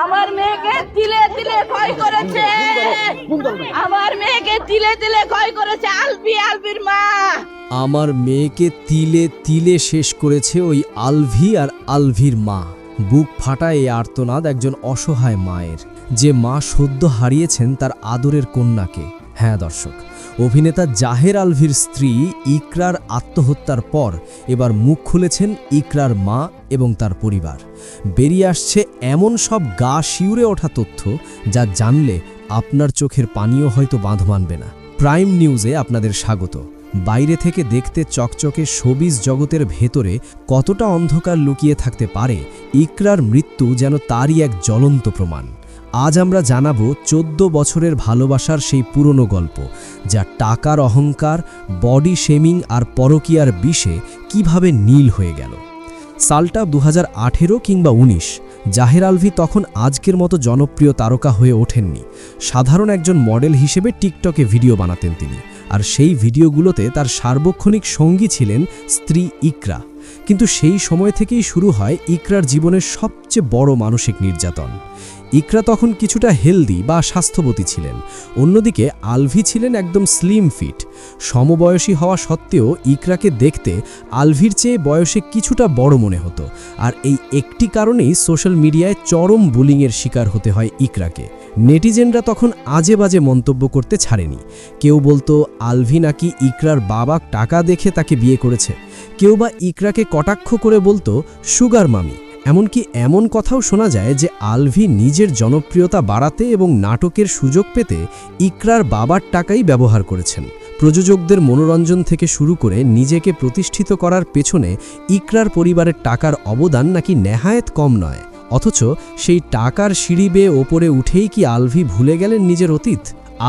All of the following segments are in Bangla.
আমার মেয়েকে তিলে তিলে ক্ষয় করেছে, আমার মেয়েকে তিলে তিলে ক্ষয় করেছে আলভির মা। আমার মেয়েকে তিলে তিলে শেষ করেছে ওই আলভি আর আলভির মা। বুক ফাটা এই আর্তনাদ একজন অসহায় মায়ের, যে মা সদ্য হারিয়েছেন তার আদরের কন্যাকে। হ্যাঁ দর্শক, অভিনেতা জাহের আলভির স্ত্রী ইকরার আত্মহত্যার পর এবার মুখ খুলেছেন ইকরার মা এবং তার পরিবার। বেরিয়ে আসছে এমন সব গা শিউরে ওঠা তথ্য যা জানলে আপনার চোখের পানিও হয়তো বাঁধ মানবে না। প্রাইম নিউজে আপনাদের স্বাগত। বাইরে থেকে দেখতে চকচকে শোবিজ জগতের ভেতরে কতটা অন্ধকার লুকিয়ে থাকতে পারে, ইকরার মৃত্যু যেন তারই এক জ্বলন্ত প্রমাণ। আজ আমরা জানাবো 14 বছরের ভালোবাসার সেই পুরনো গল্প, যা টাকার অহংকার, বডি শেমিং আর পরকীয়ার বিষে কিভাবে নীল হয়ে গেল। সালটা 2018 কিংবা 19। জাহের আলভি তখন আজকের মতো জনপ্রিয় তারকা হয়ে ওঠেননি। সাধারণ একজন মডেল হিসেবে টিকটকে ভিডিও বানাতেন তিনি, আর সেই ভিডিওগুলোতে তার সার্বক্ষণিক সঙ্গী ছিলেন স্ত্রী ইকরা। কিন্তু সেই সময় থেকেই শুরু হয় ইকরার জীবনের সবচেয়ে বড় মানসিক নির্যাতন। ইকরা তখন কিছুটা হেলদি বা স্বাস্থ্যবতী ছিলেন, অন্যদিকে আলভি ছিলেন একদম স্লিম ফিট। সমবয়সী হওয়া সত্ত্বেও ইকরাকে দেখতে আলভির চেয়ে বয়সে কিছুটা বড় মনে হতো, আর এই একটি কারণেই সোশ্যাল মিডিয়ায় চরম বুলিংয়ের শিকার হতে হয় ইকরাকে। নেটিজেনরা তখন আজে বাজে মন্তব্য করতে ছাড়েনি। কেউ বলতো আলভি নাকি ইকরার বাবা টাকা দেখে তাকে বিয়ে করেছে, কেউ বা ইকরাকে কটাক্ষ করে বলতো সুগার মামি। এমনকি এমন কথাও শোনা যায় যে আলভি নিজের জনপ্রিয়তা বাড়াতে এবং নাটকের সুযোগ পেতে ইকরার বাবার টাকাই ব্যবহার করেছেন। প্রযোজকদের মনোরঞ্জন থেকে শুরু করে নিজেকে প্রতিষ্ঠিত করার পেছনে ইকরার পরিবারের টাকার অবদান নাকি নেহায়েত কম নয়। অথচ সেই টাকার সিঁড়ি বেয়ে ওপরে উঠেই কি আলভি ভুলে গেলেন নিজের অতীত?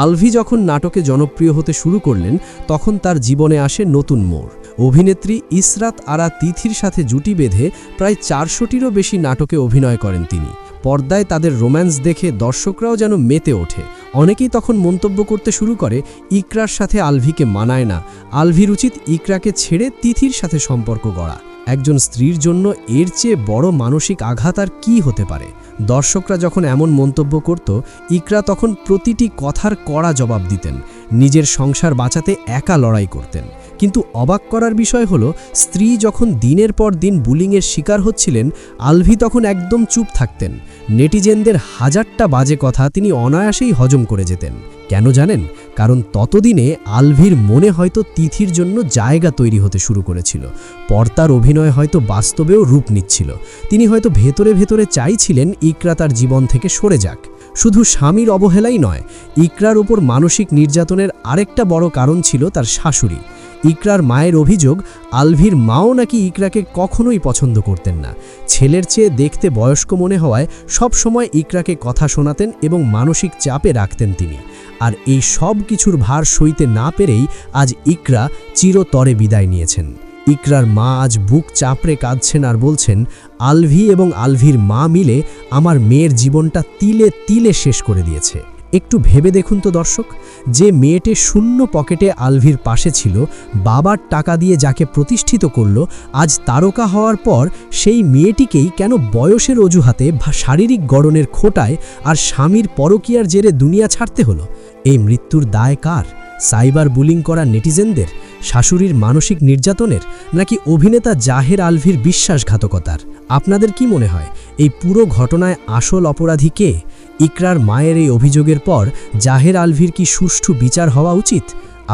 আলভি যখন নাটকে জনপ্রিয় হতে শুরু করলেন, তখন তার জীবনে আসে নতুন মোড়। অভিনেত্রী ইসরাত আরা তিথির সাথে জুটি বেঁধে প্রায় 400টিরও বেশি নাটকে অভিনয় করেন তিনি। পর্দায় তাদের রোম্যান্স দেখে দর্শকরাও যেন মেতে ওঠে। অনেকেই তখন মন্তব্য করতে শুরু করে ইকরার সাথে আলভিকে মানায় না, আলভির উচিত ইকরাকে ছেড়ে তিথির সাথে সম্পর্ক গড়া। একজন স্ত্রীর জন্য এর চেয়ে বড় মানসিক আঘাত আর কী হতে পারে? দর্শকরা যখন এমন মন্তব্য করত, ইকরা তখন প্রতিটি কথার কড়া জবাব দিতেন। নিজের সংসার বাঁচাতে একা লড়াই করতেন। কিন্তু অবাক করার বিষয় হলো, স্ত্রী যখন দিনের পর দিন বুলিংয়ের শিকার হচ্ছিলেন, আলভি তখন একদম চুপ থাকতেন। নেটিজেনদের হাজারটা বাজে কথা তিনি অনায়াসেই হজম করে যেতেন। কেন জানেন? কারণ ততদিনে আলভির মনে হয়তো তিথির জন্য জায়গা তৈরি হতে শুরু করেছিল। পর্দার অভিনয় হয়তো বাস্তবেও রূপ নিচ্ছিল। তিনি হয়তো ভেতরে ভেতরে চাইছিলেন ইকরা তার জীবন থেকে সরে যাক। শুধু স্বামীর অবহেলাই নয়, ইকরার উপর মানসিক নির্যাতনের আরেকটা বড় কারণ ছিল তার শাশুড়ি। ইকরার মায়ের অভিযোগ, আলভির মাও নাকি ইকরাকে কখনোই পছন্দ করতেন না। ছেলের চেয়ে দেখতে বয়স্ক মনে হওয়ায় সব সময় ইকরাকে কথা শোনাতেন এবং মানসিক চাপে রাখতেন তিনি। আর এই সব কিছুর ভার সইতে না পেরেই আজ ইকরা চিরতরে বিদায় নিয়েছেন। ইকরার মা আজ বুক চাপড়ে কাঁদছেন আর বলছেন, আলভি এবং আলভির মা মিলে আমার মেয়ের জীবনটা তিলে তিলে শেষ করে দিয়েছে। একটু ভেবে দেখুন তো দর্শক, যে মেয়েটি শূন্য পকেটে আলভির পাশে ছিল, বাবার টাকা দিয়ে যাকে প্রতিষ্ঠিত করল, আজ তারকা হওয়ার পর সেই মেয়েটিকেই কেন বয়সের অজুহাতে বা শারীরিক গড়নের খোঁটায় আর স্বামীর পরকীয়ার জেরে দুনিয়া ছাড়তে হলো? এই মৃত্যুর দায় কার? সাইবার বুলিং করা নেটিজেনদের, শাশুড়ির মানসিক নির্যাতনের, নাকি অভিনেতা জাহের আলভির বিশ্বাসঘাতকতার? আপনাদের কি মনে হয় এই পুরো ঘটনায় আসল অপরাধী কে? ইকরার মায়ের এই অভিযোগের পর জাহের আলভির কি সুষ্ঠু বিচার হওয়া উচিত?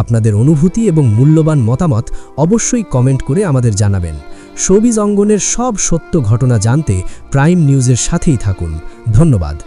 আপনাদের অনুভূতি এবং মূল্যবান মতামত অবশ্যই কমেন্ট করে আমাদের জানাবেন। শোবিজ অঙ্গনের সব সত্য ঘটনা জানতে প্রাইম নিউজের সাথেই থাকুন। ধন্যবাদ।